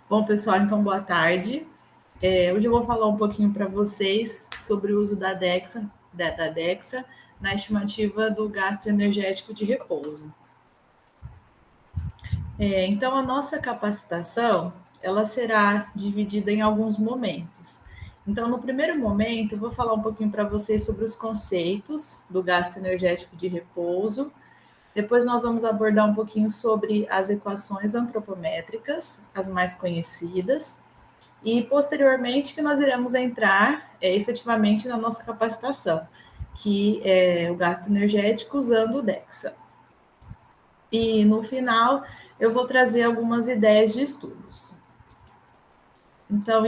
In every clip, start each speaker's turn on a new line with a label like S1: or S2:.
S1: Bom, pessoal, então boa tarde. Hoje eu vou falar um pouquinho para vocês sobre o uso da Dexa na estimativa do gasto energético de repouso. Então, a nossa capacitação, ela será dividida em alguns momentos. Então, no primeiro momento, eu vou falar um pouquinho para vocês sobre os conceitos do gasto energético de repouso. Depois nós vamos abordar um pouquinho sobre as equações antropométricas, as mais conhecidas. E, posteriormente, que nós iremos entrar efetivamente na nossa capacitação, que é o gasto energético usando o DEXA. E, no final, eu vou trazer algumas ideias de estudos. Então,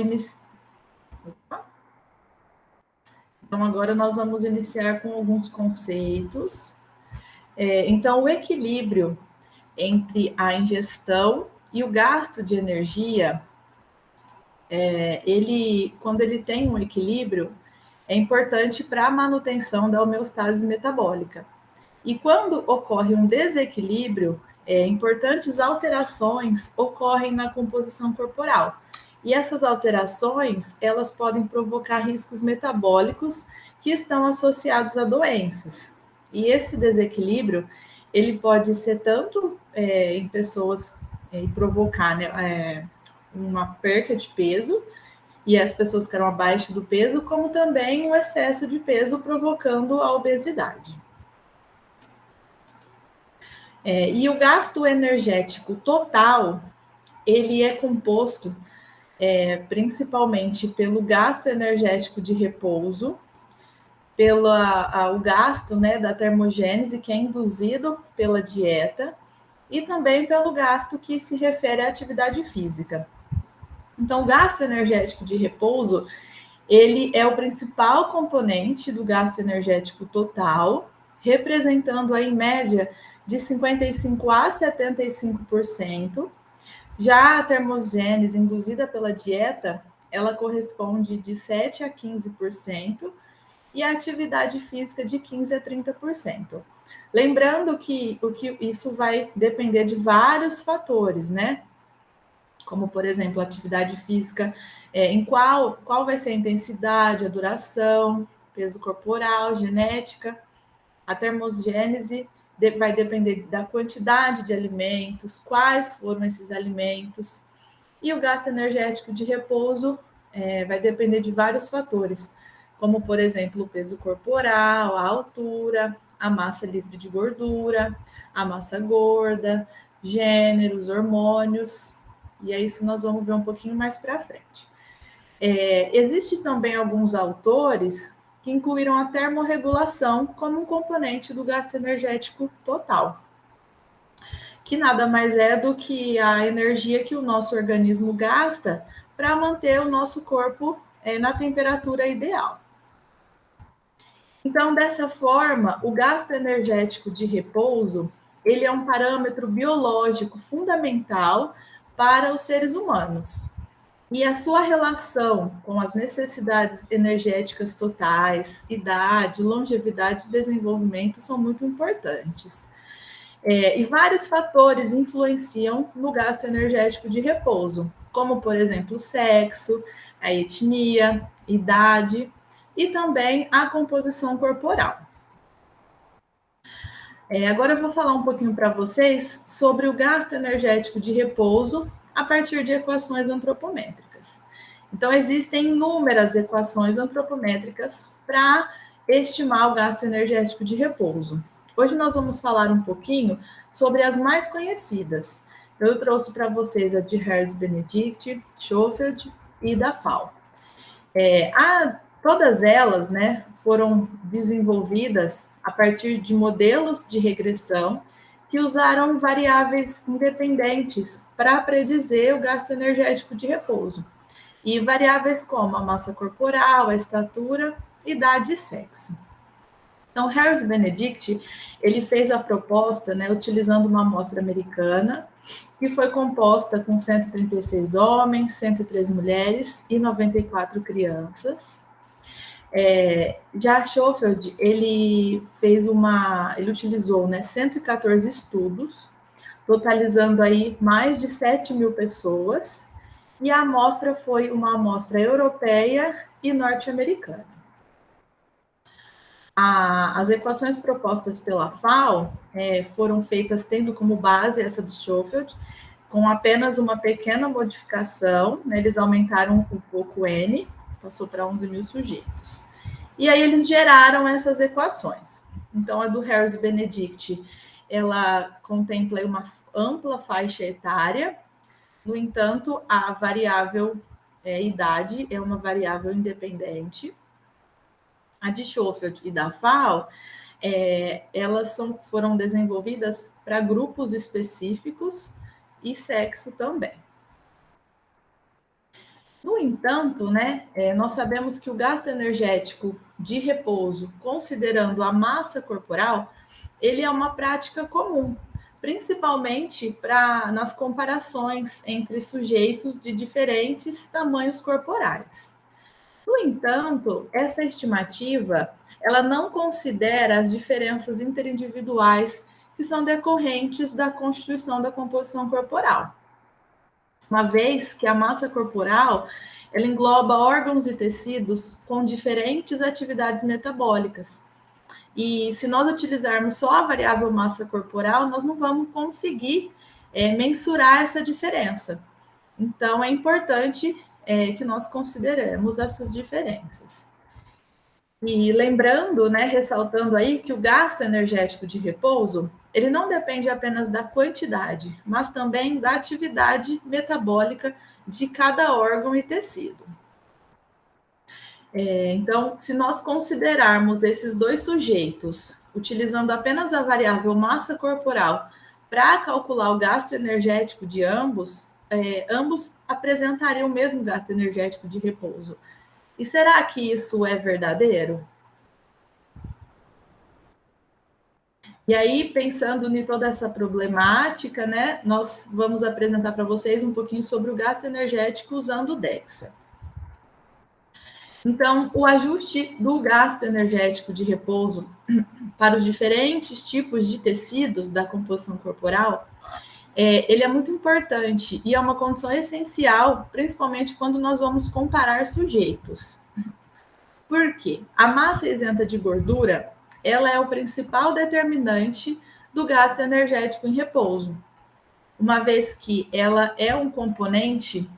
S1: agora nós vamos iniciar com alguns conceitos. Então, o equilíbrio entre a ingestão e o gasto de energia, quando ele tem um equilíbrio, é importante para a manutenção da homeostase metabólica. E quando ocorre um desequilíbrio, importantes alterações ocorrem na composição corporal. E essas alterações, elas podem provocar riscos metabólicos que estão associados a doenças. E esse desequilíbrio, ele pode ser tanto em pessoas provocar uma perca de peso, e as pessoas ficaram abaixo do peso, como também o excesso de peso provocando a obesidade. E o gasto energético total, ele é composto principalmente pelo gasto energético de repouso, o gasto da termogênese, que é induzido pela dieta, e também pelo gasto que se refere à atividade física. Então, o gasto energético de repouso, ele é o principal componente do gasto energético total, representando aí, em média, de 55% a 75%. Já a termogênese induzida pela dieta, ela corresponde de 7% a 15%, e a atividade física de 15% a 30%. Lembrando que isso vai depender de vários fatores, né? Como, por exemplo, a atividade física, em qual vai ser a intensidade, a duração, peso corporal, genética. A termogênese vai depender da quantidade de alimentos, quais foram esses alimentos. E o gasto energético de repouso vai depender de vários fatores, como, por exemplo, o peso corporal, a altura, a massa livre de gordura, a massa gorda, gêneros, hormônios. E é isso nós vamos ver um pouquinho mais para frente. Existem também alguns autores que incluíram a termorregulação como um componente do gasto energético total, que nada mais é do que a energia que o nosso organismo gasta para manter o nosso corpo na temperatura ideal. Então, dessa forma, o gasto energético de repouso, ele é um parâmetro biológico fundamental para os seres humanos. E a sua relação com as necessidades energéticas totais, idade, longevidade e desenvolvimento são muito importantes. E vários fatores influenciam no gasto energético de repouso, como, por exemplo, o sexo, a etnia, idade e também a composição corporal. Agora eu vou falar um pouquinho para vocês sobre o gasto energético de repouso a partir de equações antropométricas. Então, existem inúmeras equações antropométricas para estimar o gasto energético de repouso. Hoje nós vamos falar um pouquinho sobre as mais conhecidas. Eu trouxe para vocês a de Hertz-Benedict, Schofield e da FAO. Todas elas, foram desenvolvidas a partir de modelos de regressão que usaram variáveis independentes para predizer o gasto energético de repouso. E variáveis como a massa corporal, a estatura, idade e sexo. Então, Hertz-Benedict, ele fez a proposta, utilizando uma amostra americana, que foi composta com 136 homens, 103 mulheres e 94 crianças. Já Schofield, ele utilizou 114 estudos, totalizando aí mais de 7 mil pessoas, e a amostra foi uma amostra europeia e norte-americana. As equações propostas pela FAO foram feitas tendo como base essa de Schofield, com apenas uma pequena modificação, né, eles aumentaram um pouco o N, passou para 11 mil sujeitos. E aí eles geraram essas equações. Então, a do Harris Benedict, ela contempla uma ampla faixa etária, no entanto, a variável idade é uma variável independente. A de Schofield e da FAO, elas foram desenvolvidas para grupos específicos e sexo também. No entanto, né, nós sabemos que o gasto energético de repouso, considerando a massa corporal, ele é uma prática comum, principalmente nas comparações entre sujeitos de diferentes tamanhos corporais. No entanto, essa estimativa, ela não considera as diferenças interindividuais que são decorrentes da constituição da composição corporal. Uma vez que a massa corporal, ela engloba órgãos e tecidos com diferentes atividades metabólicas. E se nós utilizarmos só a variável massa corporal, nós não vamos conseguir mensurar essa diferença. Então, é importante que nós consideremos essas diferenças. E lembrando, né, ressaltando aí que o gasto energético de repouso, ele não depende apenas da quantidade, mas também da atividade metabólica de cada órgão e tecido. Então, se nós considerarmos esses dois sujeitos, utilizando apenas a variável massa corporal para calcular o gasto energético de ambos, ambos apresentariam o mesmo gasto energético de repouso. E será que isso é verdadeiro? E aí, pensando em toda essa problemática, né, nós vamos apresentar para vocês um pouquinho sobre o gasto energético usando o DEXA. Então, o ajuste do gasto energético de repouso para os diferentes tipos de tecidos da composição corporal, ele é muito importante e é uma condição essencial, principalmente quando nós vamos comparar sujeitos. Por quê? A massa isenta de gordura, ela é o principal determinante do gasto energético em repouso, uma vez que ela é um componente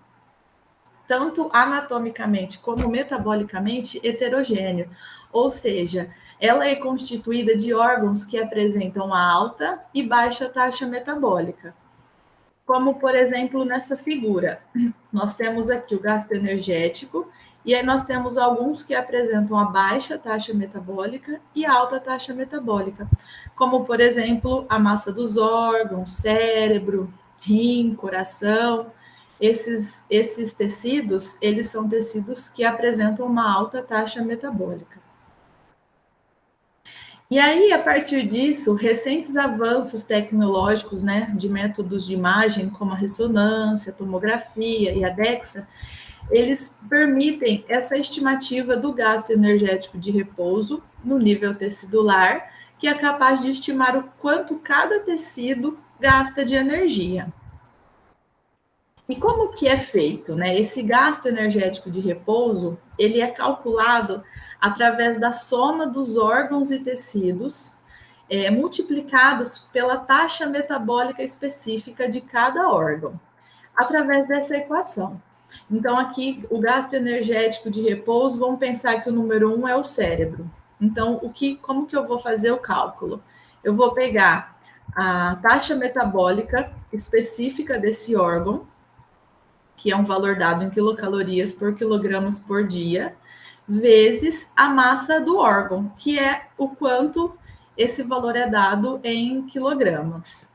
S1: tanto anatomicamente como metabolicamente heterogêneo, ou seja, ela é constituída de órgãos que apresentam alta e baixa taxa metabólica. Como, por exemplo, nessa figura, nós temos aqui o gasto energético, e aí nós temos alguns que apresentam a baixa taxa metabólica e a alta taxa metabólica, como, por exemplo, a massa dos órgãos, cérebro, rim, coração. Esses tecidos, eles são tecidos que apresentam uma alta taxa metabólica. E aí, a partir disso, recentes avanços tecnológicos, né, de métodos de imagem, como a ressonância, a tomografia e a DEXA, eles permitem essa estimativa do gasto energético de repouso no nível tecidular, que é capaz de estimar o quanto cada tecido gasta de energia. E como que é feito, né? Esse gasto energético de repouso, ele é calculado através da soma dos órgãos e tecidos, multiplicados pela taxa metabólica específica de cada órgão, através dessa equação. Então, aqui, o gasto energético de repouso, vamos pensar que o número 1 é o cérebro. Então, como que eu vou fazer o cálculo? Eu vou pegar a taxa metabólica específica desse órgão, que é um valor dado em quilocalorias por quilogramas por dia, vezes a massa do órgão, que é o quanto esse valor é dado em quilogramas.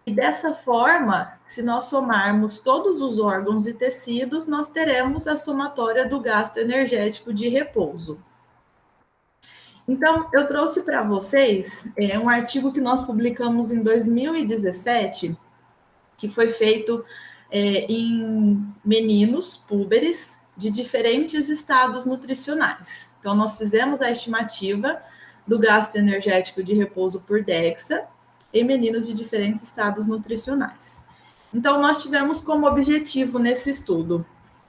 S1: E dessa forma, se nós somarmos todos os órgãos e tecidos, nós teremos a somatória do gasto energético de repouso. Então, eu trouxe para vocês um artigo que nós publicamos em 2017, que foi feito em meninos púberes de diferentes estados nutricionais. Então, nós fizemos a estimativa do gasto energético de repouso por DEXA em meninos de diferentes estados nutricionais. Então, nós tivemos como objetivo nesse estudo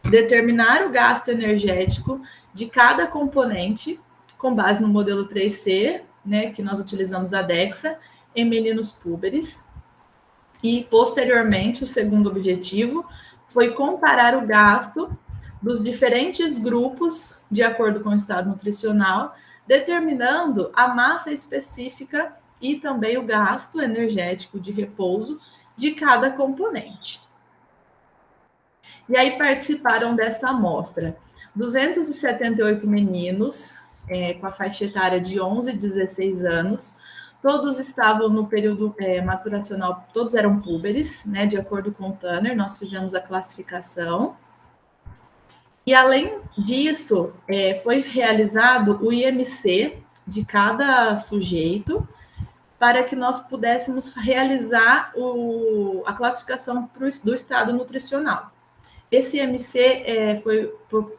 S1: determinar o gasto energético de cada componente, com base no modelo 3C, né, que nós utilizamos a DEXA, em meninos púberes. E, posteriormente, o segundo objetivo foi comparar o gasto dos diferentes grupos, de acordo com o estado nutricional, determinando a massa específica e também o gasto energético de repouso de cada componente. E aí participaram dessa amostra 278 meninos, com a faixa etária de 11 e 16 anos, todos estavam no período maturacional, todos eram púberes, né, de acordo com o Tanner, nós fizemos a classificação. E além disso, foi realizado o IMC de cada sujeito, para que nós pudéssemos realizar a classificação do estado nutricional. Esse IMC foi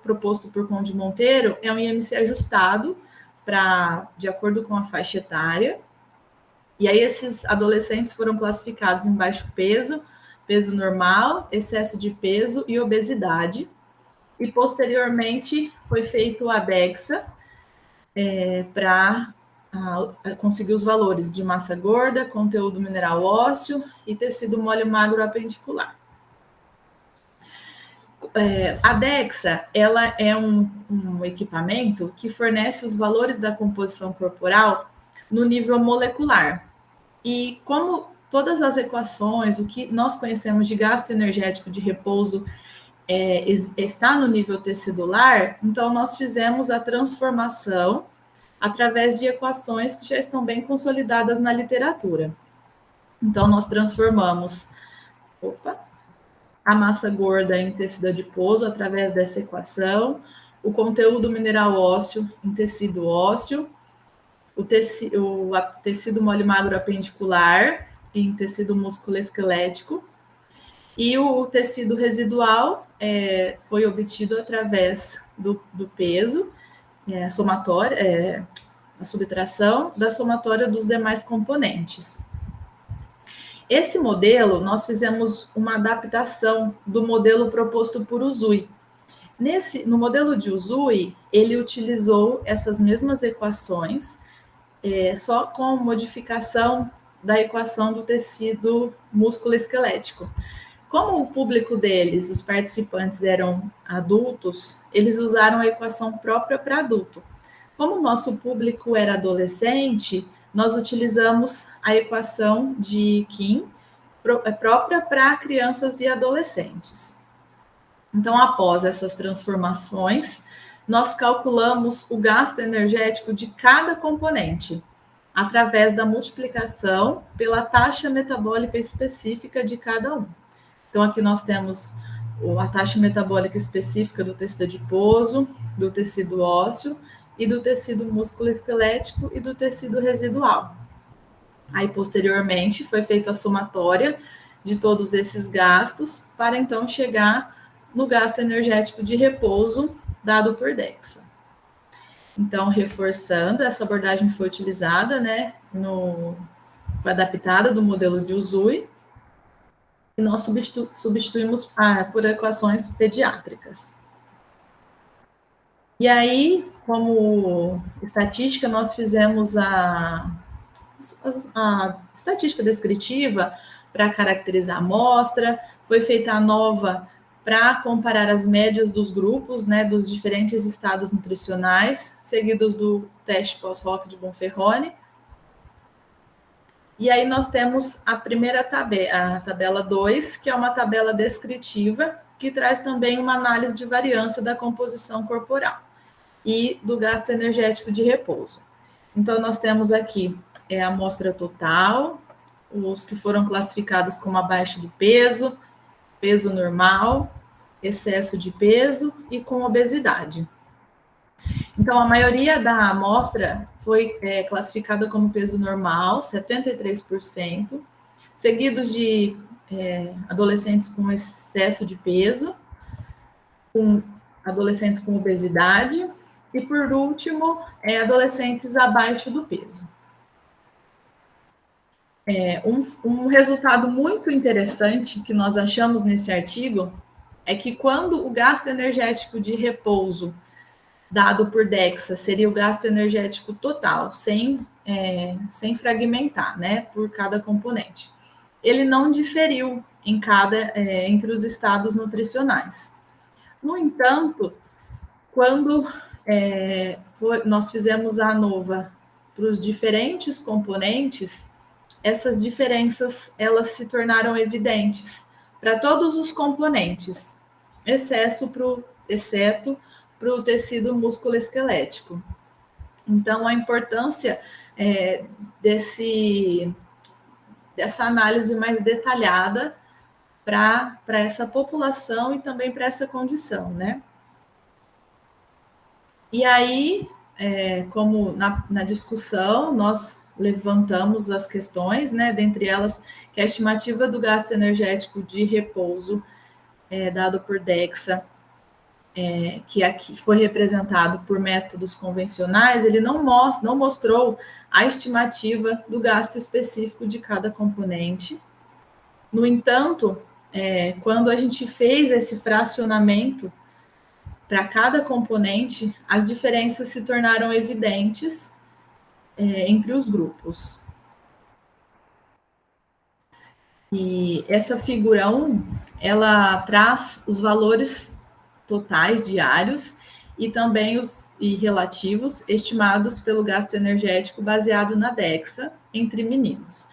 S1: proposto por Conde Monteiro, é um IMC ajustado de acordo com a faixa etária. E aí esses adolescentes foram classificados em baixo peso, peso normal, excesso de peso e obesidade. E posteriormente foi feito a DEXA para conseguir os valores de massa gorda, conteúdo mineral ósseo e tecido mole magro apendicular. A DEXA, ela é um equipamento que fornece os valores da composição corporal no nível molecular. E como todas as equações, o que nós conhecemos de gasto energético de repouso está no nível tecidular, então nós fizemos a transformação através de equações que já estão bem consolidadas na literatura. Então, nós transformamos a massa gorda em tecido adiposo através dessa equação, o conteúdo mineral ósseo em tecido ósseo, o tecido mole magro apendicular em tecido musculoesquelético, e o tecido residual foi obtido através do peso, somatória, a subtração da somatória dos demais componentes. Esse modelo, nós fizemos uma adaptação do modelo proposto por Uzui. No modelo de Uzui, ele utilizou essas mesmas equações, só com modificação da equação do tecido músculo-esquelético. Como o público deles, os participantes, eram adultos, eles usaram a equação própria para adulto. Como o nosso público era adolescente, nós utilizamos a equação de Kim própria para crianças e adolescentes. Então, após essas transformações, nós calculamos o gasto energético de cada componente, através da multiplicação pela taxa metabólica específica de cada um. Então, aqui nós temos a taxa metabólica específica do tecido adiposo, do tecido ósseo e do tecido músculo-esquelético e do tecido residual. Aí, posteriormente, foi feita a somatória de todos esses gastos para, então, chegar no gasto energético de repouso dado por DEXA. Então, reforçando, essa abordagem foi utilizada, né, foi adaptada do modelo de Uzui, e nós substituímos por equações pediátricas. E aí, como estatística, nós fizemos a estatística descritiva para caracterizar a amostra, foi feita a nova para comparar as médias dos grupos, né, dos diferentes estados nutricionais, seguidos do teste pós-hoc de Bonferroni. E aí nós temos a primeira tabela, a tabela 2, que é uma tabela descritiva, que traz também uma análise de variância da composição corporal e do gasto energético de repouso. Então, nós temos aqui a amostra total, os que foram classificados como abaixo do peso, peso normal, excesso de peso e com obesidade. Então, a maioria da amostra foi classificada como peso normal, 73%, seguidos de adolescentes com excesso de peso, com adolescentes com obesidade e, por último, adolescentes abaixo do peso. Um resultado muito interessante que nós achamos nesse artigo é que quando o gasto energético de repouso dado por DEXA seria o gasto energético total, sem fragmentar, né, por cada componente. Ele não diferiu entre os estados nutricionais. No entanto, quando nós fizemos a ANOVA para os diferentes componentes, essas diferenças elas se tornaram evidentes para todos os componentes, exceto para o tecido músculo-esquelético. Então, a importância dessa análise mais detalhada para essa população e também para essa condição, né? E aí, como na discussão, nós levantamos as questões, né? Dentre elas, que a estimativa do gasto energético de repouso dado por DEXA, que aqui foi representado por métodos convencionais, ele não mostrou a estimativa do gasto específico de cada componente. No entanto, quando a gente fez esse fracionamento para cada componente, as diferenças se tornaram evidentes entre os grupos. E essa figura 1, ela traz os valores totais diários e também os relativos estimados pelo gasto energético baseado na DEXA entre meninos.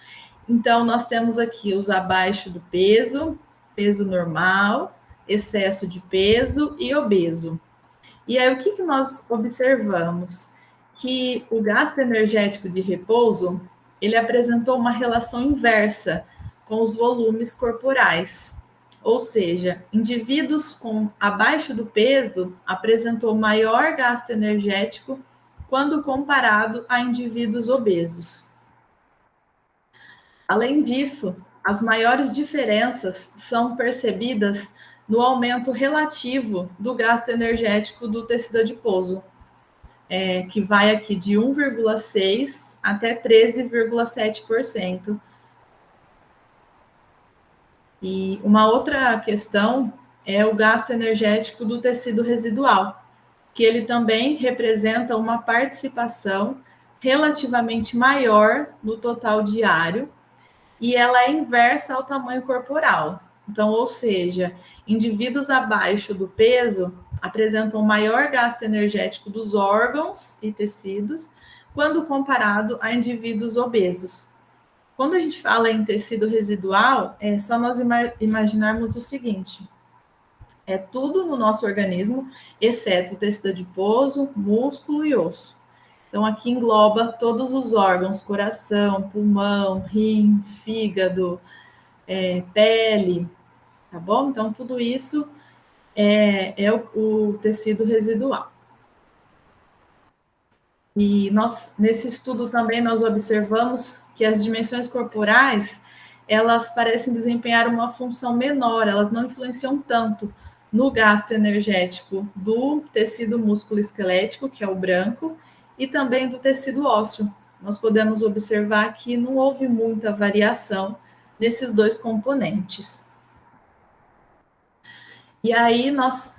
S1: Então, nós temos aqui os abaixo do peso, peso normal, excesso de peso e obeso. E aí, o que nós observamos? Que o gasto energético de repouso, ele apresentou uma relação inversa com os volumes corporais. Ou seja, indivíduos com abaixo do peso apresentou maior gasto energético quando comparado a indivíduos obesos. Além disso, as maiores diferenças são percebidas no aumento relativo do gasto energético do tecido adiposo, que vai aqui de 1,6% até 13,7%. E uma outra questão é o gasto energético do tecido residual, que ele também representa uma participação relativamente maior no total diário, e ela é inversa ao tamanho corporal. Então, ou seja, indivíduos abaixo do peso apresentam maior gasto energético dos órgãos e tecidos quando comparado a indivíduos obesos. Quando a gente fala em tecido residual, é só nós imaginarmos o seguinte: é tudo no nosso organismo, exceto o tecido adiposo, músculo e osso. Então, aqui engloba todos os órgãos: coração, pulmão, rim, fígado, pele, tá bom? Então, tudo isso é o tecido residual. E nesse estudo também nós observamos que as dimensões corporais, elas parecem desempenhar uma função menor, elas não influenciam tanto no gasto energético do tecido músculo-esquelético, que é o branco, e também do tecido ósseo. Nós podemos observar que não houve muita variação nesses dois componentes. E aí nós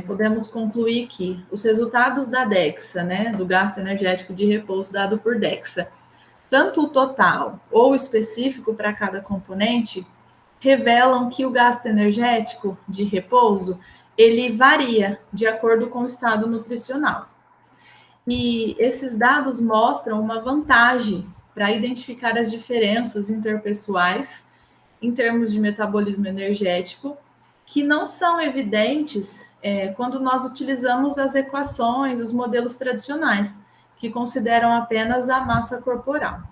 S1: podemos concluir que os resultados da DEXA, né, do gasto energético de repouso dado por DEXA, tanto o total ou específico para cada componente, revelam que o gasto energético de repouso, ele varia de acordo com o estado nutricional. E esses dados mostram uma vantagem para identificar as diferenças interpessoais em termos de metabolismo energético, que não são evidentes quando nós utilizamos as equações, os modelos tradicionais, que consideram apenas a massa corporal.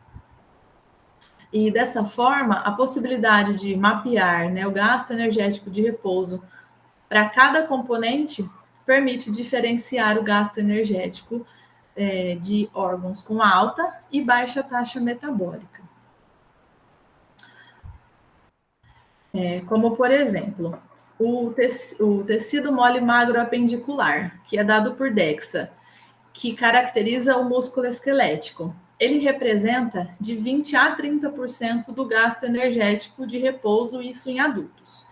S1: E dessa forma, a possibilidade de mapear, né, o gasto energético de repouso para cada componente permite diferenciar o gasto energético de órgãos com alta e baixa taxa metabólica. Como, por exemplo, o tecido mole magro apendicular, que é dado por DEXA, que caracteriza o músculo esquelético. ele representa de 20% a 30% do gasto energético de repouso, isso em adultos.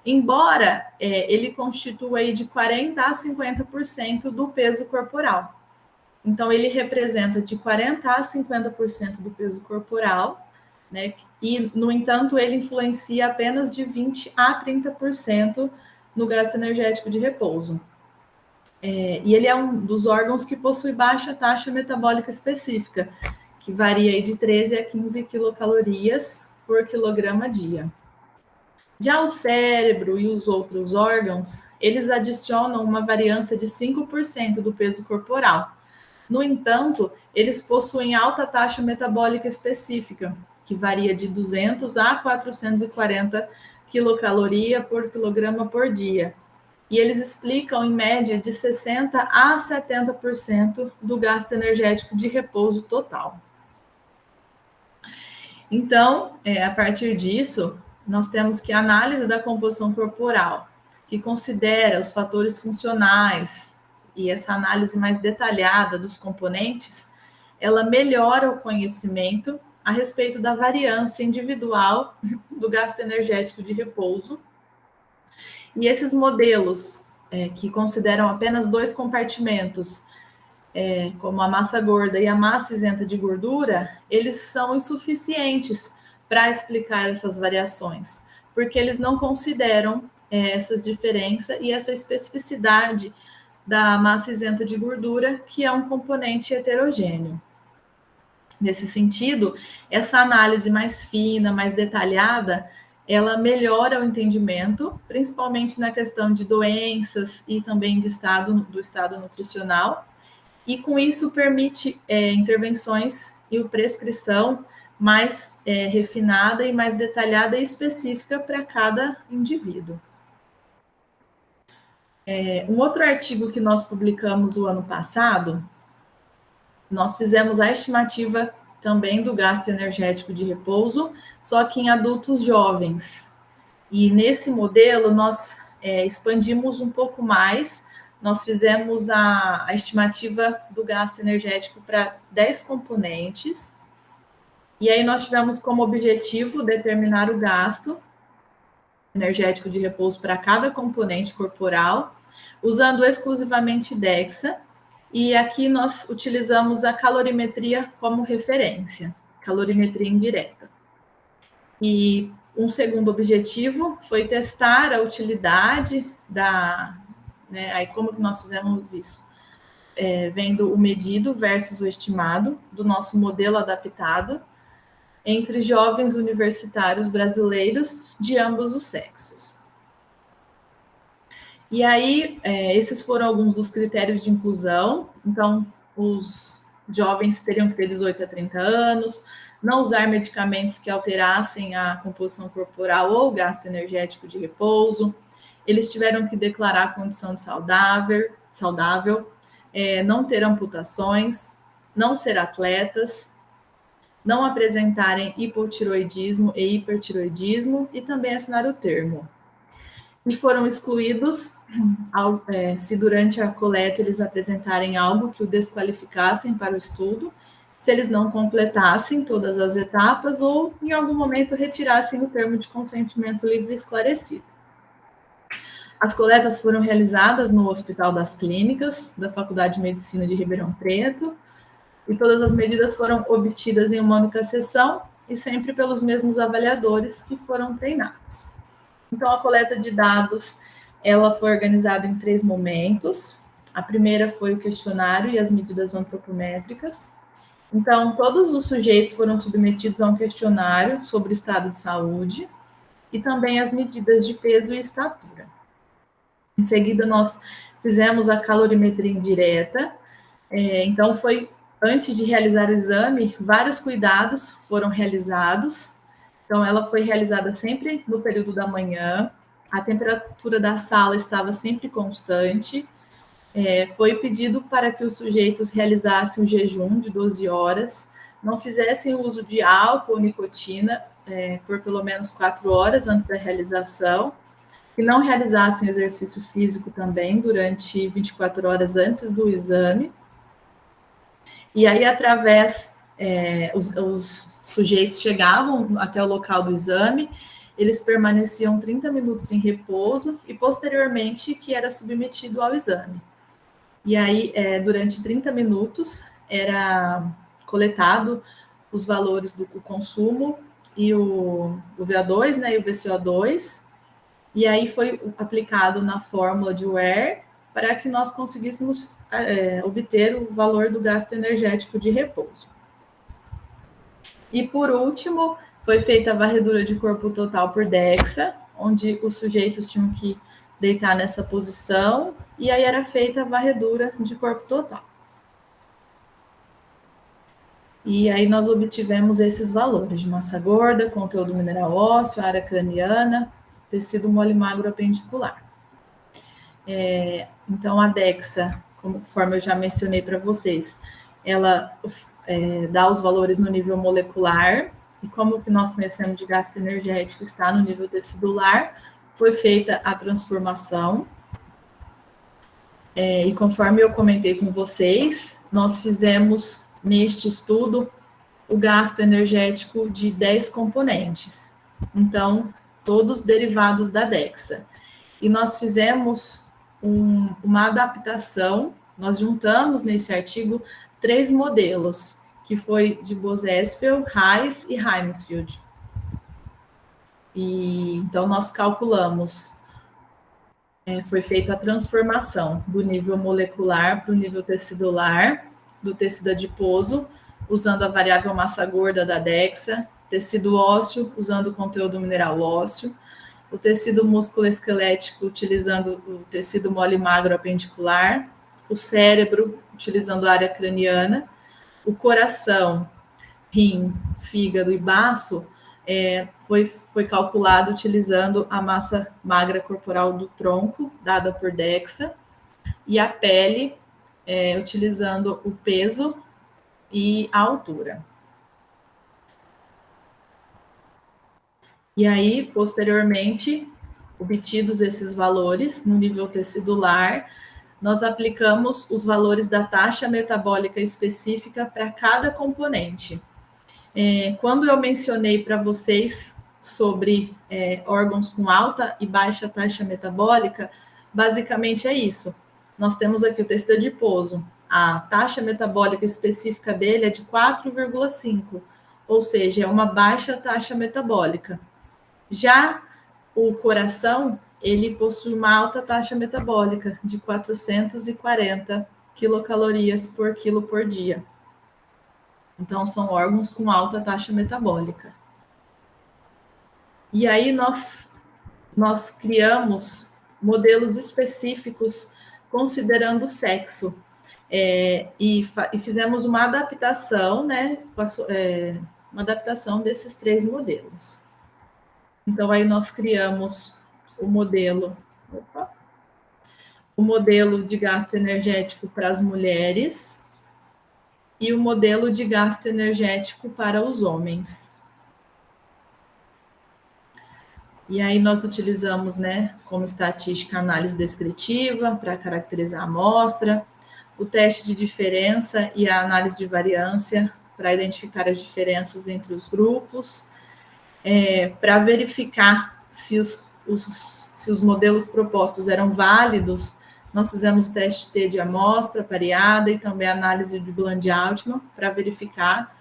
S1: Embora ele constitua aí de 40% a 50% do peso corporal. Então, ele representa de 40% a 50% do peso corporal, né? E, no entanto, ele influencia apenas de 20% a 30% no gasto energético de repouso. E ele é um dos órgãos que possui baixa taxa metabólica específica, que varia aí de 13 a 15 quilocalorias por quilograma dia. Já o cérebro e os outros órgãos, eles adicionam uma variância de 5% do peso corporal. No entanto, eles possuem alta taxa metabólica específica, que varia de 200 a 440 quilocaloria por quilograma por dia. E eles explicam, em média, de 60% a 70% do gasto energético de repouso total. Então, a partir disso, nós temos que a análise da composição corporal, que considera os fatores funcionais e essa análise mais detalhada dos componentes, ela melhora o conhecimento a respeito da variância individual do gasto energético de repouso. E esses modelos, que consideram apenas 2 compartimentos, como a massa gorda e a massa isenta de gordura, eles são insuficientes para explicar essas variações, porque eles não consideram essas diferenças e essa especificidade da massa isenta de gordura, que é um componente heterogêneo. Nesse sentido, essa análise mais fina, mais detalhada, ela melhora o entendimento, principalmente na questão de doenças e também do estado nutricional, e com isso permite intervenções e prescrição mais refinada e mais detalhada e específica para cada indivíduo. Um outro artigo que nós publicamos o ano passado, nós fizemos a estimativa também do gasto energético de repouso, só que em adultos jovens. E nesse modelo nós expandimos um pouco mais, nós fizemos a estimativa do gasto energético para 10 componentes, e aí nós tivemos como objetivo determinar o gasto energético de repouso para cada componente corporal, usando exclusivamente DEXA, e aqui nós utilizamos a calorimetria como referência, calorimetria indireta. E um segundo objetivo foi testar a utilidade aí como que nós fizemos isso? Vendo o medido versus o estimado do nosso modelo adaptado entre jovens universitários brasileiros de ambos os sexos. E aí, esses foram alguns dos critérios de inclusão. Então, os jovens teriam que ter 18 a 30 anos, não usar medicamentos que alterassem a composição corporal ou gasto energético de repouso. Eles tiveram que declarar a condição de saudável, não ter amputações, não ser atletas, não apresentarem hipotiroidismo e hipertiroidismo e também assinar o termo. E foram excluídos se durante a coleta eles apresentarem algo que o desqualificassem para o estudo, se eles não completassem todas as etapas ou, em algum momento, retirassem o termo de consentimento livre e esclarecido. As coletas foram realizadas no Hospital das Clínicas, da Faculdade de Medicina de Ribeirão Preto, e todas as medidas foram obtidas em uma única sessão e sempre pelos mesmos avaliadores que foram treinados. Então, a coleta de dados, ela foi organizada em 3 momentos. A primeira foi o questionário e as medidas antropométricas. Então, todos os sujeitos foram submetidos a um questionário sobre o estado de saúde e também as medidas de peso e estatura. Em seguida, nós fizemos a calorimetria indireta. Então, antes de realizar o exame, vários cuidados foram realizados. Então, ela foi realizada sempre no período da manhã, a temperatura da sala estava sempre constante, foi pedido para que os sujeitos realizassem o jejum de 12 horas, não fizessem uso de álcool ou nicotina por pelo menos 4 horas antes da realização, que não realizassem exercício físico também durante 24 horas antes do exame. E aí, através os sujeitos chegavam até o local do exame, eles permaneciam 30 minutos em repouso e, posteriormente, que era submetido ao exame. E aí, durante 30 minutos, era coletado os valores do consumo e o VO2, né, e o VCO2, e aí foi aplicado na fórmula de Ware para que nós conseguíssemos obter o valor do gasto energético de repouso. E por último, foi feita a varredura de corpo total por DEXA, onde os sujeitos tinham que deitar nessa posição, e aí era feita a varredura de corpo total. E aí nós obtivemos esses valores de massa gorda, conteúdo mineral ósseo, área craniana, tecido mole magro apendicular. Então, a DEXA, conforme eu já mencionei para vocês, ela dá os valores no nível molecular, e como o que nós conhecemos de gasto energético está no nível tecidular, foi feita a transformação. E conforme eu comentei com vocês, nós fizemos neste estudo o gasto energético de 10 componentes. Então, todos derivados da DEXA. E nós fizemos uma adaptação, nós juntamos nesse artigo 3 modelos, que foi de Bose-Esfeld, Reis e Heimsfield. E então nós calculamos, foi feita a transformação do nível molecular para o nível tecidular, do tecido adiposo, usando a variável massa gorda da DEXA, tecido ósseo, usando o conteúdo mineral ósseo, o tecido músculo-esquelético, utilizando o tecido mole magro apendicular, o cérebro, utilizando a área craniana, o coração, rim, fígado e baço, foi calculado utilizando a massa magra corporal do tronco, dada por DEXA, e a pele, utilizando o peso e a altura. E aí, posteriormente, obtidos esses valores no nível tecidular, nós aplicamos os valores da taxa metabólica específica para cada componente. Quando eu mencionei para vocês sobre órgãos com alta e baixa taxa metabólica, basicamente é isso. Nós temos aqui o tecido adiposo. A taxa metabólica específica dele é de 4,5, ou seja, é uma baixa taxa metabólica. Já o coração, ele possui uma alta taxa metabólica de 440 quilocalorias por quilo por dia. Então, são órgãos com alta taxa metabólica. E aí, nós criamos modelos específicos considerando o sexo. E fizemos uma adaptação, né? Uma adaptação desses 3 modelos. Então, aí nós criamos o modelo de gasto energético para as mulheres e o modelo de gasto energético para os homens. E aí nós utilizamos, né, como estatística, análise descritiva para caracterizar a amostra, o teste de diferença e a análise de variância para identificar as diferenças entre os grupos, para verificar se os modelos propostos eram válidos. Nós fizemos o teste T de amostra pareada e também a análise de Bland-Altman para verificar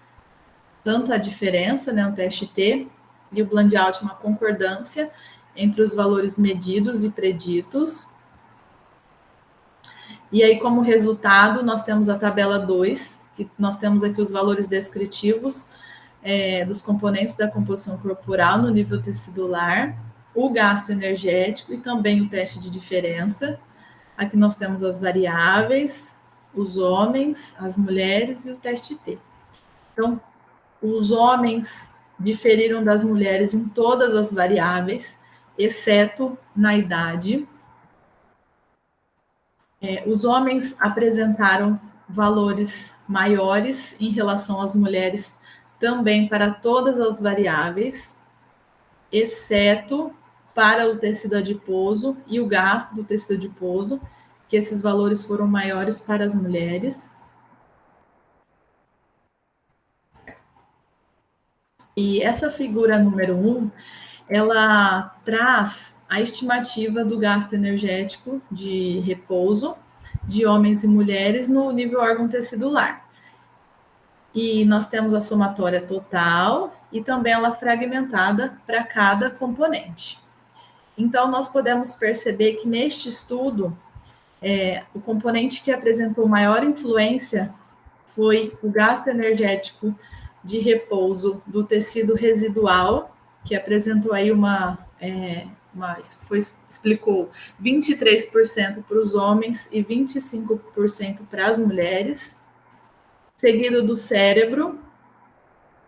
S1: tanto a diferença, né, o teste T, e o Bland-Altman, a concordância entre os valores medidos e preditos. E aí, como resultado, nós temos a tabela 2, que nós temos aqui os valores descritivos dos componentes da composição corporal no nível tecidular, o gasto energético e também o teste de diferença. Aqui nós temos as variáveis, os homens, as mulheres e o teste T. Então, os homens diferiram das mulheres em todas as variáveis, exceto na idade. Os homens apresentaram valores maiores em relação às mulheres também para todas as variáveis, exceto para o tecido adiposo e o gasto do tecido adiposo, que esses valores foram maiores para as mulheres. E essa figura número 1, ela traz a estimativa do gasto energético de repouso de homens e mulheres no nível órgão tecidular. E nós temos a somatória total e também ela fragmentada para cada componente. Então, nós podemos perceber que neste estudo, o componente que apresentou maior influência foi o gasto energético de repouso do tecido residual, que apresentou aí explicou 23% para os homens e 25% para as mulheres, seguido do cérebro,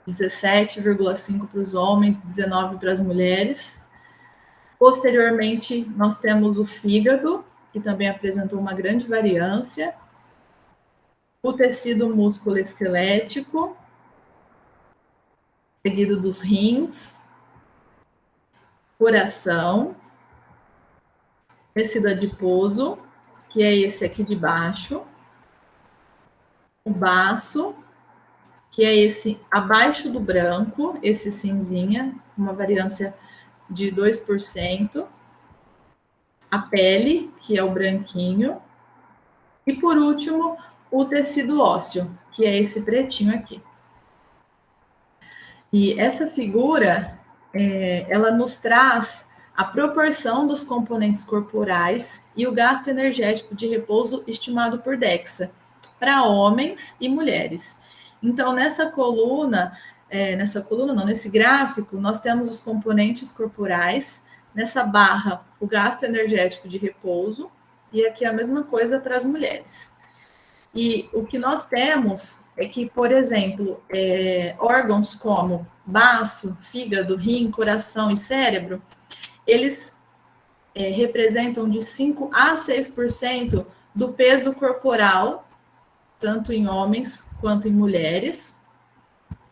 S1: 17,5% para os homens, 19% para as mulheres. Posteriormente, nós temos o fígado, que também apresentou uma grande variância, o tecido músculo-esquelético, seguido dos rins, coração, tecido adiposo, que é esse aqui de baixo, o baço, que é esse abaixo do branco, esse cinzinha, uma variância de 2%, a pele, que é o branquinho, e por último, o tecido ósseo, que é esse pretinho aqui. E essa figura, ela nos traz a proporção dos componentes corporais e o gasto energético de repouso estimado por DEXA, para homens e mulheres. Então, nesse gráfico, nós temos os componentes corporais, nessa barra, o gasto energético de repouso, e aqui a mesma coisa para as mulheres. E o que nós temos é que, por exemplo, órgãos como baço, fígado, rim, coração e cérebro, eles representam de 5 a 6% do peso corporal, tanto em homens quanto em mulheres.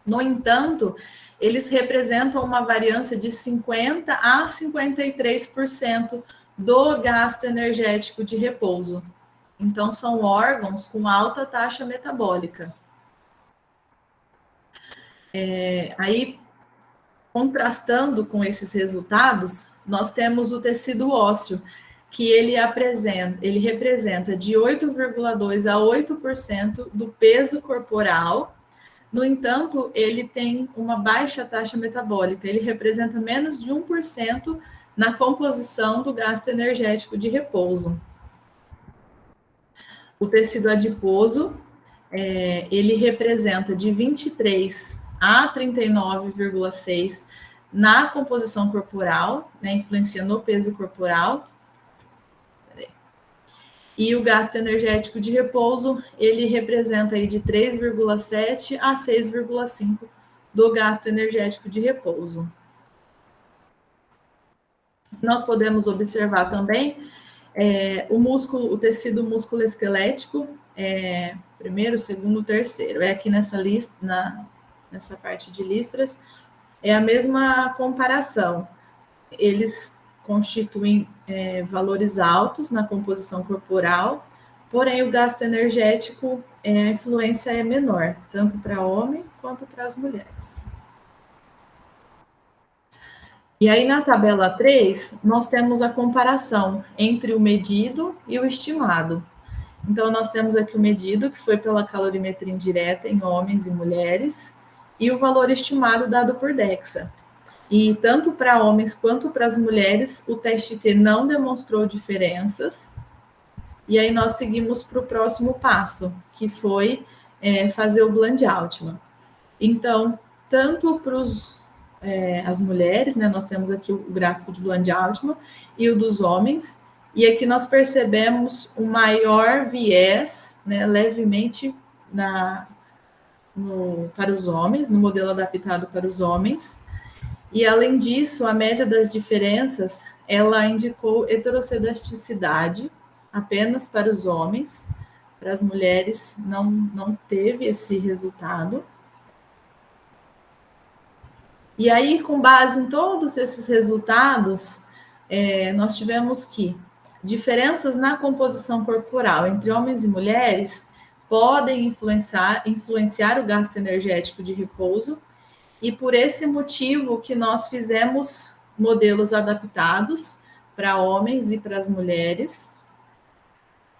S1: No entanto, eles representam uma variância de 50% a 53% do gasto energético de repouso. Então, são órgãos com alta taxa metabólica. Aí, contrastando com esses resultados, nós temos o tecido ósseo, que ele representa de 8,2% a 8% do peso corporal. No entanto, ele tem uma baixa taxa metabólica, ele representa menos de 1% na composição do gasto energético de repouso. O tecido adiposo, ele representa de 23 a 39,6 na composição corporal, né, influencia no peso corporal. E o gasto energético de repouso, ele representa aí de 3,7 a 6,5 do gasto energético de repouso. Nós podemos observar também o tecido músculo-esquelético, primeiro, segundo, terceiro. Aqui nessa lista, nessa parte de listras, é a mesma comparação. Eles constituem valores altos na composição corporal, porém o gasto energético, a influência é menor, tanto para homem quanto para as mulheres. E aí, na tabela 3, nós temos a comparação entre o medido e o estimado. Então, nós temos aqui o medido, que foi pela calorimetria indireta em homens e mulheres, e o valor estimado dado por DEXA. E tanto para homens quanto para as mulheres, o teste T não demonstrou diferenças. E aí nós seguimos para o próximo passo, que foi fazer o Bland-Altman. Então, tanto para as mulheres, né, nós temos aqui o gráfico de Bland-Altman e o dos homens, e aqui nós percebemos um maior viés, né, levemente para os homens, no modelo adaptado para os homens. E, além disso, a média das diferenças, ela indicou heterossedasticidade apenas para os homens, para as mulheres não teve esse resultado. E aí, com base em todos esses resultados, nós tivemos que diferenças na composição corporal entre homens e mulheres podem influenciar o gasto energético de repouso, e por esse motivo que nós fizemos modelos adaptados para homens e para as mulheres.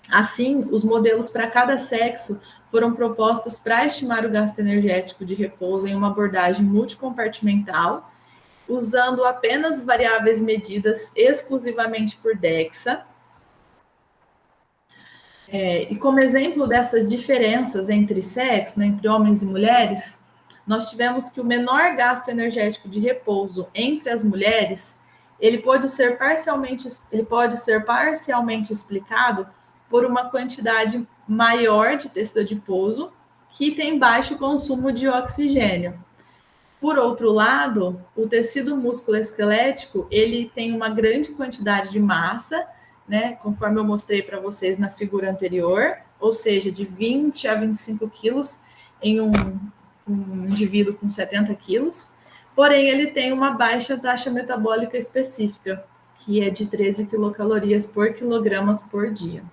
S1: Assim, os modelos para cada sexo foram propostos para estimar o gasto energético de repouso em uma abordagem multicompartimental, usando apenas variáveis medidas exclusivamente por DEXA. E como exemplo dessas diferenças entre sexos, né, entre homens e mulheres, nós tivemos que o menor gasto energético de repouso entre as mulheres, ele pode ser parcialmente explicado por uma quantidade maior de tecido adiposo que tem baixo consumo de oxigênio. Por outro lado, o tecido musculoesquelético, ele tem uma grande quantidade de massa, né, conforme eu mostrei para vocês na figura anterior, ou seja, de 20 a 25 quilos em um indivíduo com 70 quilos, porém ele tem uma baixa taxa metabólica específica, que é de 13 quilocalorias por quilogramas por dia.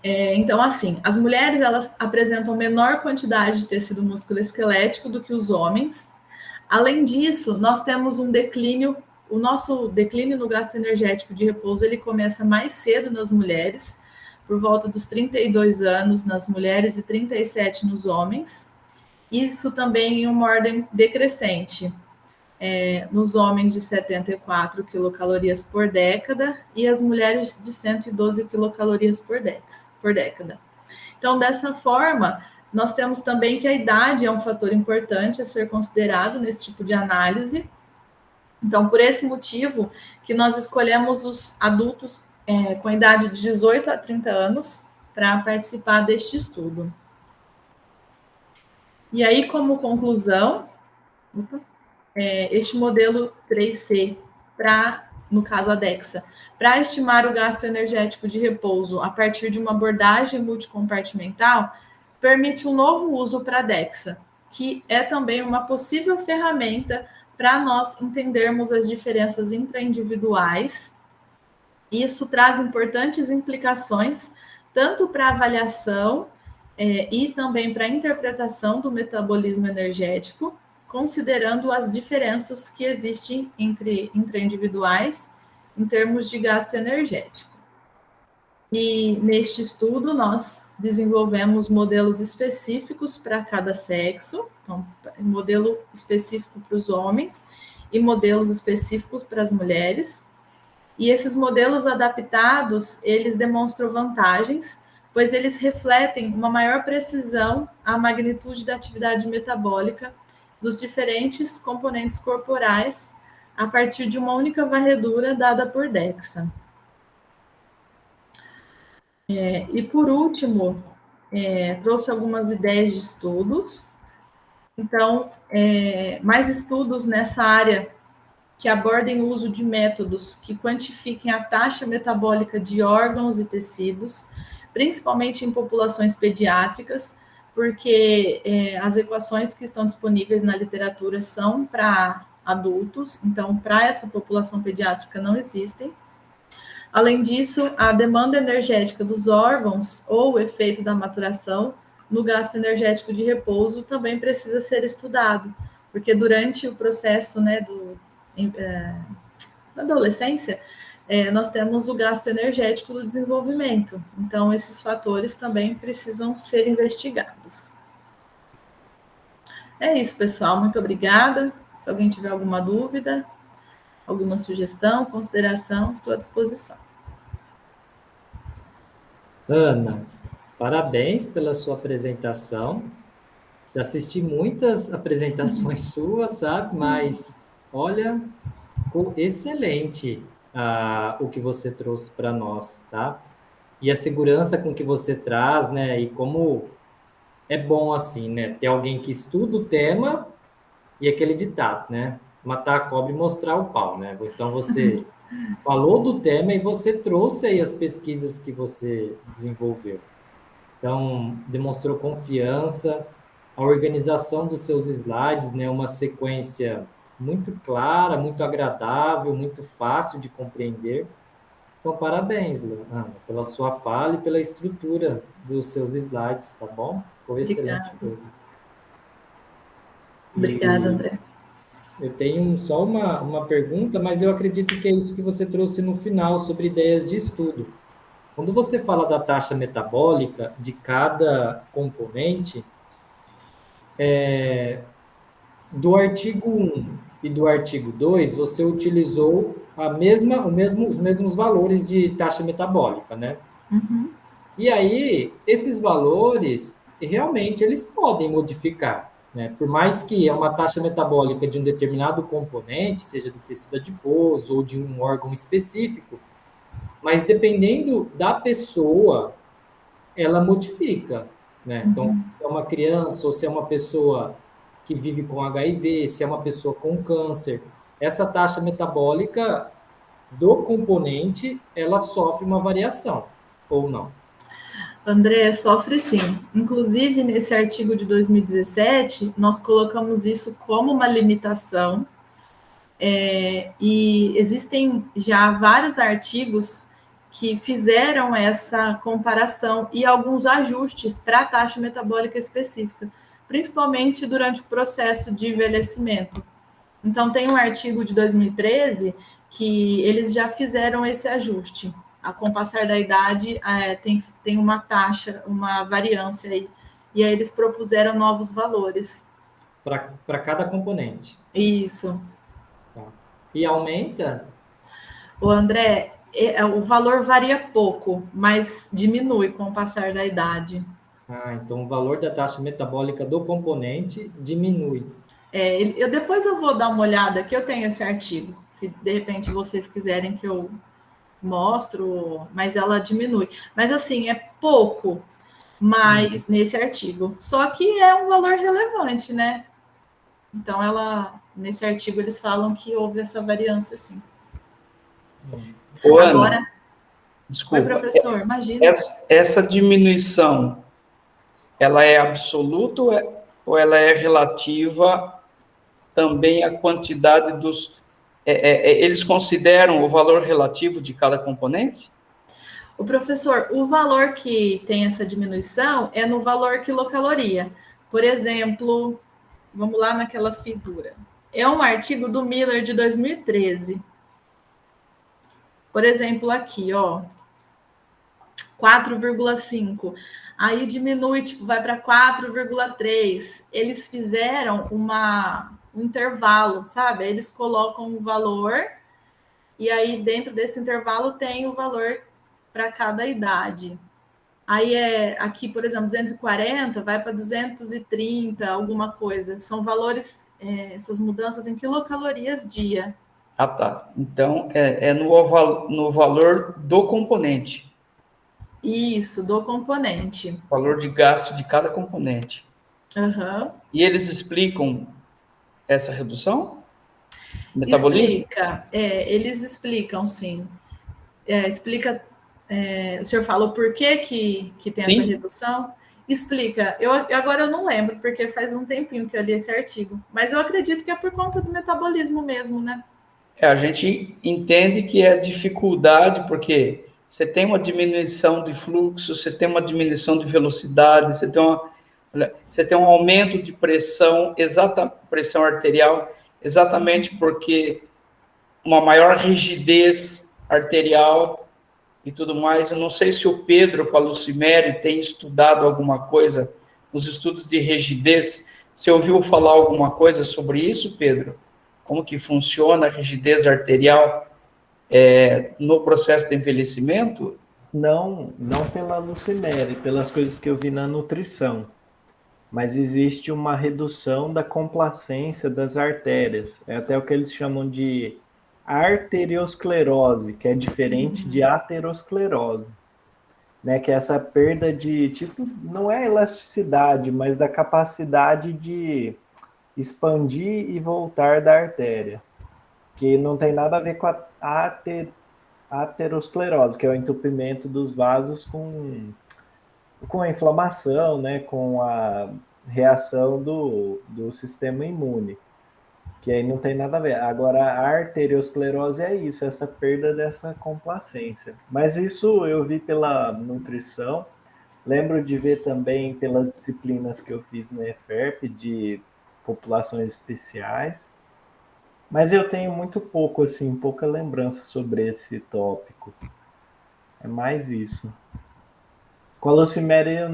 S1: Então, assim, as mulheres, elas apresentam menor quantidade de tecido musculoesquelético do que os homens. Além disso, nós temos um declínio, o nosso declínio no gasto energético de repouso, ele começa mais cedo nas mulheres, por volta dos 32 anos nas mulheres e 37 nos homens. Isso também em uma ordem decrescente. Nos homens de 74 quilocalorias por década e as mulheres de 112 quilocalorias por década. Então, dessa forma, nós temos também que a idade é um fator importante a ser considerado nesse tipo de análise. Então, por esse motivo que nós escolhemos os adultos com idade de 18 a 30 anos para participar deste estudo. E aí, como conclusão, este modelo 3C, no caso a DEXA, para estimar o gasto energético de repouso a partir de uma abordagem multicompartimental, permite um novo uso para a DEXA, que é também uma possível ferramenta para nós entendermos as diferenças intraindividuais. Isso traz importantes implicações, tanto para a avaliação e também para a interpretação do metabolismo energético, considerando as diferenças que existem entre individuais em termos de gasto energético. E neste estudo, nós desenvolvemos modelos específicos para cada sexo, então, modelo específico para os homens e modelos específicos para as mulheres. E esses modelos adaptados, eles demonstram vantagens, pois eles refletem uma maior precisão à magnitude da atividade metabólica dos diferentes componentes corporais a partir de uma única varredura dada por DEXA. E por último, trouxe algumas ideias de estudos. Então, mais estudos nessa área que abordem o uso de métodos que quantifiquem a taxa metabólica de órgãos e tecidos, principalmente em populações pediátricas, porque as equações que estão disponíveis na literatura são para adultos, então para essa população pediátrica não existem. Além disso, a demanda energética dos órgãos ou o efeito da maturação no gasto energético de repouso também precisa ser estudado, porque durante o processo, né, na adolescência, nós temos o gasto energético do desenvolvimento. Então, esses fatores também precisam ser investigados. É isso, pessoal. Muito obrigada. Se alguém tiver alguma dúvida, alguma sugestão, consideração, estou à disposição.
S2: Ana, parabéns pela sua apresentação. Já assisti muitas apresentações suas, sabe? Mas, olha, ficou excelente o que você trouxe para nós, tá? E a segurança com que você traz, né? E como é bom, assim, né? Ter alguém que estuda o tema e aquele ditado, né? Matar a cobra e mostrar o pau, né? Então, você falou do tema e você trouxe aí as pesquisas que você desenvolveu. Então, demonstrou confiança, a organização dos seus slides, né? Uma sequência muito clara, muito agradável, muito fácil de compreender. Então, parabéns, Ana, pela sua fala e pela estrutura dos seus slides, tá bom? Ficou excelente mesmo.
S1: Obrigada, André.
S2: Eu tenho só uma pergunta, mas eu acredito que é isso que você trouxe no final, sobre ideias de estudo. Quando você fala da taxa metabólica de cada componente, do artigo 1 e do artigo 2, você utilizou os mesmos valores de taxa metabólica, né?
S1: Uhum.
S2: E aí, esses valores, realmente, eles podem modificar, né? Por mais que é uma taxa metabólica de um determinado componente, seja do tecido adiposo ou de um órgão específico, mas dependendo da pessoa, ela modifica, né? Então,
S1: Uhum.
S2: se é uma criança ou se é uma pessoa que vive com HIV, se é uma pessoa com câncer, essa taxa metabólica do componente, ela sofre uma variação, ou não?
S1: André, sofre sim. Inclusive, nesse artigo de 2017, nós colocamos isso como uma limitação, e existem já vários artigos que fizeram essa comparação e alguns ajustes para a taxa metabólica específica, principalmente durante o processo de envelhecimento. Então, tem um artigo de 2013 que eles já fizeram esse ajuste. Com o passar da idade, tem uma taxa, uma variância aí. E aí eles propuseram novos valores.
S2: Para cada componente.
S1: Isso.
S2: Tá? E aumenta?
S1: O André, o valor varia pouco, mas diminui com o passar da idade.
S2: Então o valor da taxa metabólica do componente diminui.
S1: Depois eu vou dar uma olhada aqui, eu tenho esse artigo. Se de repente vocês quiserem que eu mostro, mas ela diminui. Mas assim, é pouco, mas nesse artigo. Só que é um valor relevante, né? Então nesse artigo eles falam que houve essa variância, sim.
S3: Ô, Ana,
S1: Agora, oi,
S3: desculpa,
S1: professor, imagina.
S3: essa diminuição, ela é absoluta ou ela é relativa também à quantidade dos... eles consideram o valor relativo de cada componente?
S1: O professor, o valor que tem essa diminuição é no valor quilocaloria. Por exemplo, vamos lá naquela figura. É um artigo do Miller de 2013. Por exemplo, aqui, ó, 4,5. Aí diminui, tipo, vai para 4,3. Eles fizeram um intervalo, sabe? Aí eles colocam um valor e aí dentro desse intervalo tem o valor para cada idade. Aí aqui, por exemplo, 240 vai para 230, alguma coisa. São valores, essas mudanças em quilocalorias dia.
S3: Ah, tá. Então, no valor do componente.
S1: Isso, do componente.
S3: Valor de gasto de cada componente.
S1: Uhum.
S3: E eles explicam essa redução? Metabolismo?
S1: Eles explicam, sim. O senhor falou por que tem essa
S3: Sim.
S1: redução? Explica. Agora eu não lembro, porque faz um tempinho que eu li esse artigo. Mas eu acredito que é por conta do metabolismo mesmo, né?
S3: A gente entende que é dificuldade, porque você tem uma diminuição de fluxo, você tem uma diminuição de velocidade, você tem um aumento de pressão, pressão arterial, exatamente porque uma maior rigidez arterial e tudo mais. Eu não sei se o Pedro Palucimeri tem estudado alguma coisa nos estudos de rigidez. Você ouviu falar alguma coisa sobre isso, Pedro? Como que funciona a rigidez arterial no processo de envelhecimento?
S4: Não, não pela Lucimere, pelas coisas que eu vi na nutrição, mas existe uma redução da complacência das artérias. É até o que eles chamam de arteriosclerose, que é diferente de aterosclerose, né? Que é essa perda de, tipo, não é elasticidade, mas da capacidade de expandir e voltar da artéria, que não tem nada a ver com a aterosclerose, que é o entupimento dos vasos com a inflamação, né, com a reação do sistema imune, que aí não tem nada a ver. Agora, a arteriosclerose é isso, essa perda dessa complacência. Mas isso eu vi pela nutrição, lembro de ver também pelas disciplinas que eu fiz na EFERP, de populações especiais, mas eu tenho muito pouco, assim, pouca lembrança sobre esse tópico. É mais isso. Com a leucemia,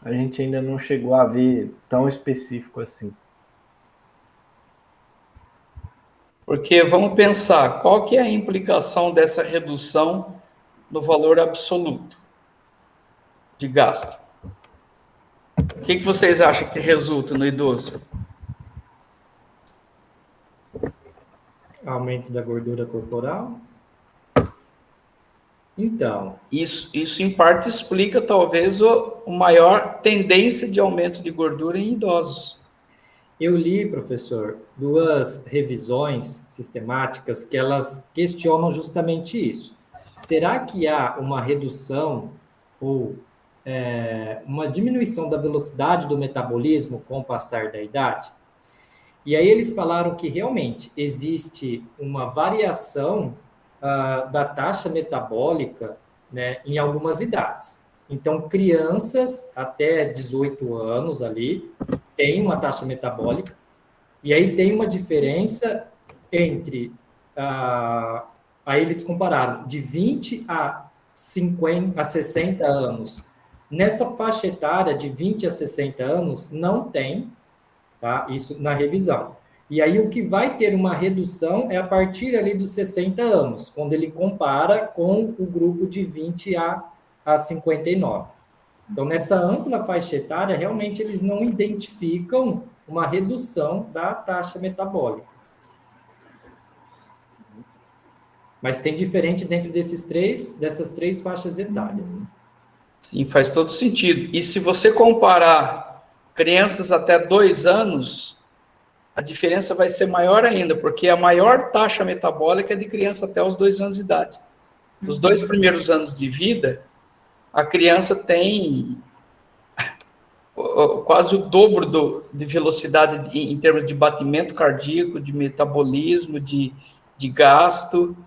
S4: a gente ainda não chegou a ver tão específico assim.
S3: Porque vamos pensar, qual que é a implicação dessa redução no valor absoluto de gasto? O que vocês acham que resulta no idoso?
S2: Aumento da gordura corporal? Então,
S3: isso em parte explica talvez o maior tendência de aumento de gordura em idosos.
S2: eu li, professor, 2 revisões sistemáticas que elas questionam justamente isso. Será que há uma redução ou uma diminuição da velocidade do metabolismo com o passar da idade? E aí eles falaram que realmente existe uma variação da taxa metabólica, né, em algumas idades. Então, crianças até 18 anos ali têm uma taxa metabólica, e aí tem uma diferença entre, aí eles compararam de 20 a 50, a 60 anos. Nessa faixa etária de 20 a 60 anos, não tem, tá? Isso na revisão. E aí o que vai ter uma redução é a partir ali dos 60 anos, quando ele compara com o grupo de 20 a 59. Então, nessa ampla faixa etária, realmente eles não identificam uma redução da taxa metabólica. Mas tem diferente dentro dessas 3 faixas etárias. Né?
S3: Sim, faz todo sentido. E se você comparar crianças até 2 anos, a diferença vai ser maior ainda, porque a maior taxa metabólica é de criança até os 2 anos de idade. Nos 2 primeiros anos de vida, a criança tem quase o dobro de velocidade em termos de batimento cardíaco, de metabolismo, de gasto,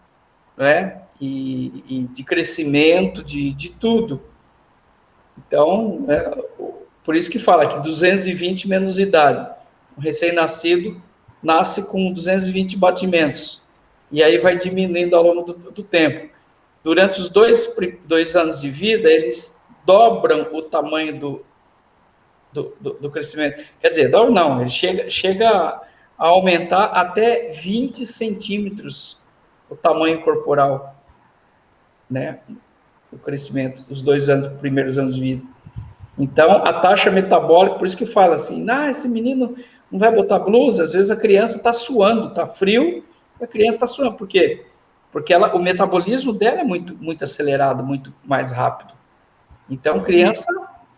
S3: né? E de crescimento, de tudo. Então, por isso que fala que 220 menos idade. Um recém-nascido nasce com 220 batimentos. E aí vai diminuindo ao longo do tempo. Durante os 2 anos de vida, eles dobram o tamanho do crescimento. Quer dizer, dobra não, ele chega a aumentar até 20 centímetros o tamanho corporal, né? O crescimento, os 2 primeiros anos de vida. Então, a taxa metabólica, por isso que fala assim, esse menino não vai botar blusa, às vezes a criança está suando, está frio, e a criança está suando. Por quê? Porque o metabolismo dela é muito acelerado, muito mais rápido. Então, criança,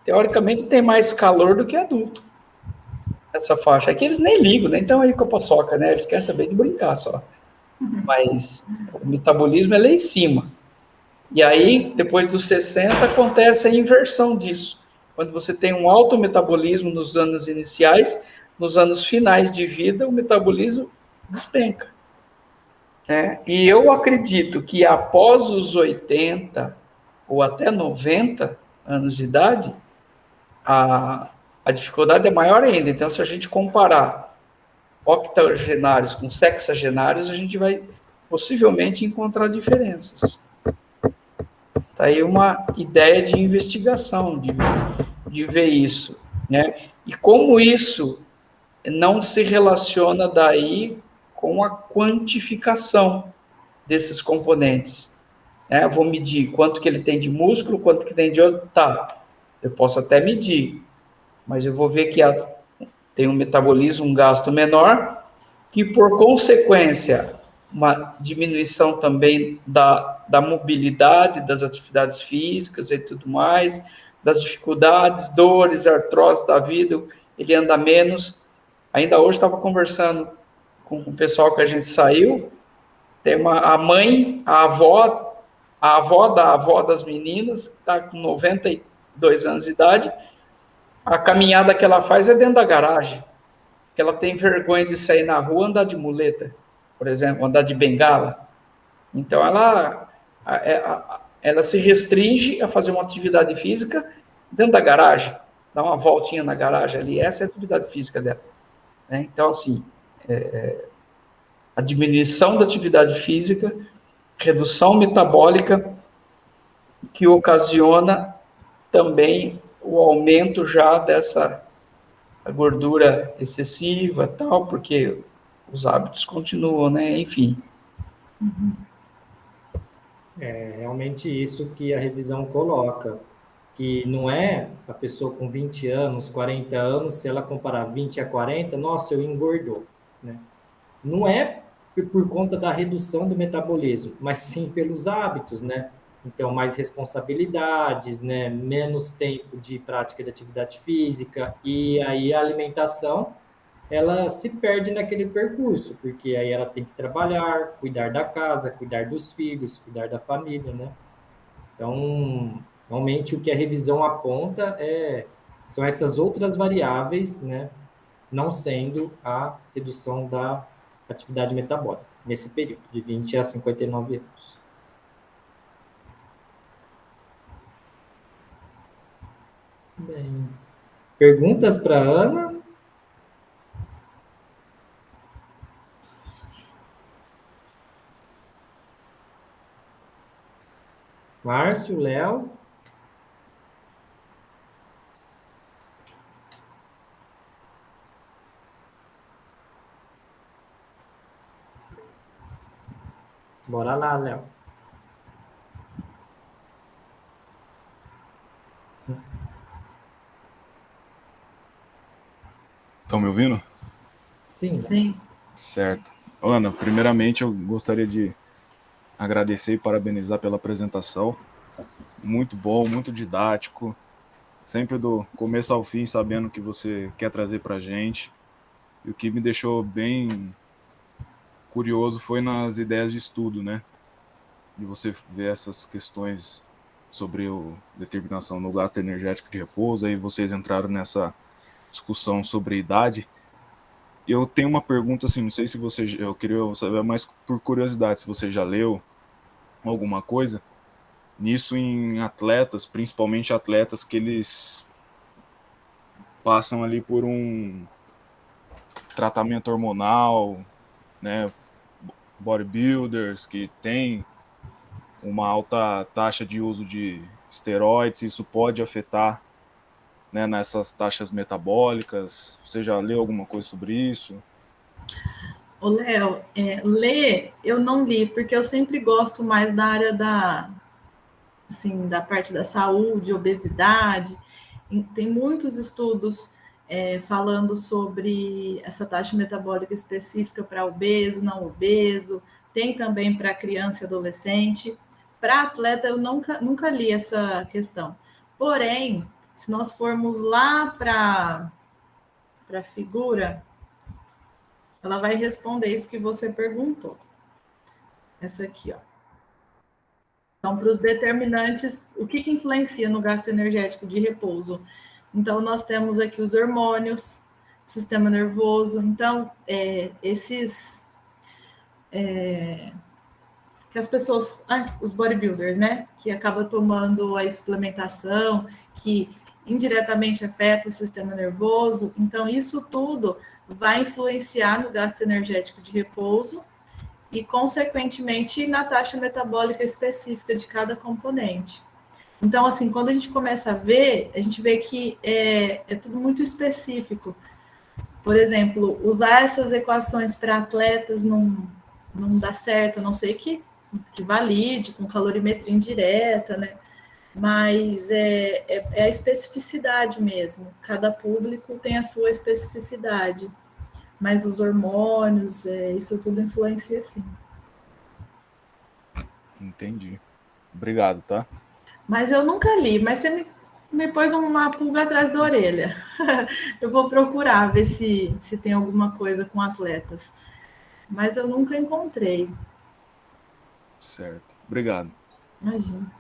S3: teoricamente, tem mais calor do que adulto. Essa faixa. Aqui eles nem ligam, né? Então aí com a paçoca, né? Eles querem saber de brincar só. Mas o metabolismo é lá em cima. E aí, depois dos 60, acontece a inversão disso. Quando você tem um alto metabolismo nos anos iniciais, nos anos finais de vida, o metabolismo despenca. Né? E eu acredito que após os 80 ou até 90 anos de idade, a dificuldade é maior ainda. Então, se a gente comparar octogenários com sexagenários, a gente vai possivelmente encontrar diferenças. Está aí uma ideia de investigação, de ver isso. Né? E como isso não se relaciona daí com a quantificação desses componentes. Né? Eu vou medir quanto que ele tem de músculo, quanto que tem de outro. Tá, eu posso até medir, mas eu vou ver que tem um metabolismo, um gasto menor, que por consequência, uma diminuição também da mobilidade, das atividades físicas e tudo mais, das dificuldades, dores, artrose da vida, ele anda menos. Ainda hoje estava conversando com o pessoal que a gente saiu, tem a mãe, a avó da avó das meninas, está com 92 anos de idade, a caminhada que ela faz é dentro da garagem, que ela tem vergonha de sair na rua andar de muleta, por exemplo, andar de bengala. Então, ela se restringe a fazer uma atividade física dentro da garagem, dar uma voltinha na garagem ali, essa é a atividade física dela. né? Então, assim, a diminuição da atividade física, redução metabólica, que ocasiona também o aumento já dessa gordura excessiva, tal, porque os hábitos continuam, né? Enfim.
S2: É realmente isso que a revisão coloca, que não é a pessoa com 20 anos, 40 anos, se ela comparar 20 a 40, nossa, eu engordou, né? Não é por conta da redução do metabolismo, mas sim pelos hábitos, né? Então, mais responsabilidades, né? Menos tempo de prática de atividade física, e aí a alimentação, ela se perde naquele percurso, porque aí ela tem que trabalhar, cuidar da casa, cuidar dos filhos, cuidar da família, né? Então, realmente o que a revisão aponta são essas outras variáveis, né? Não sendo a redução da atividade metabólica, nesse período, de 20 a 59 anos. Bem, perguntas para Ana? Márcio, Léo? Bora lá, Léo.
S5: Estão me ouvindo?
S2: Sim.
S1: Sim.
S5: Certo. Ana, primeiramente eu gostaria de agradecer e parabenizar pela apresentação. Muito bom, muito didático. Sempre do começo ao fim, sabendo o que você quer trazer para a gente. E o que me deixou bem curioso foi nas ideias de estudo, né? De você ver essas questões sobre a determinação no gasto energético de repouso. Aí vocês entraram nessa discussão sobre idade. Eu tenho uma pergunta assim, não sei se você, eu queria saber mais por curiosidade, se você já leu alguma coisa nisso em atletas, principalmente atletas que eles passam ali por um tratamento hormonal, né, bodybuilders que têm uma alta taxa de uso de esteroides, isso pode afetar, né, nessas taxas metabólicas. Você já leu alguma coisa sobre isso?
S1: Ô, Léo, ler eu não li, porque eu sempre gosto mais da área da parte da saúde, obesidade. Tem muitos estudos falando sobre essa taxa metabólica específica para obeso, não obeso, tem também para criança e adolescente. Para atleta, eu nunca li essa questão. Porém, se nós formos lá para a figura, ela vai responder isso que você perguntou. Essa aqui, ó. Então, para os determinantes, o que influencia no gasto energético de repouso? Então, nós temos aqui os hormônios, o sistema nervoso. Então, esses que as pessoas, os bodybuilders, né, que acabam tomando a suplementação, que indiretamente afeta o sistema nervoso. Então, isso tudo vai influenciar no gasto energético de repouso e, consequentemente, na taxa metabólica específica de cada componente. Então, assim, quando a gente começa a ver, a gente vê que é tudo muito específico. Por exemplo, usar essas equações para atletas não dá certo, a não sei que valide com calorimetria indireta, né? Mas é a especificidade mesmo. Cada público tem a sua especificidade. Mas os hormônios, isso tudo influencia, sim.
S5: Entendi. Obrigado, tá?
S1: Mas eu nunca li, mas você me pôs uma pulga atrás da orelha. Eu vou procurar ver se tem alguma coisa com atletas. Mas eu nunca encontrei.
S5: Certo. Obrigado.
S1: Imagina.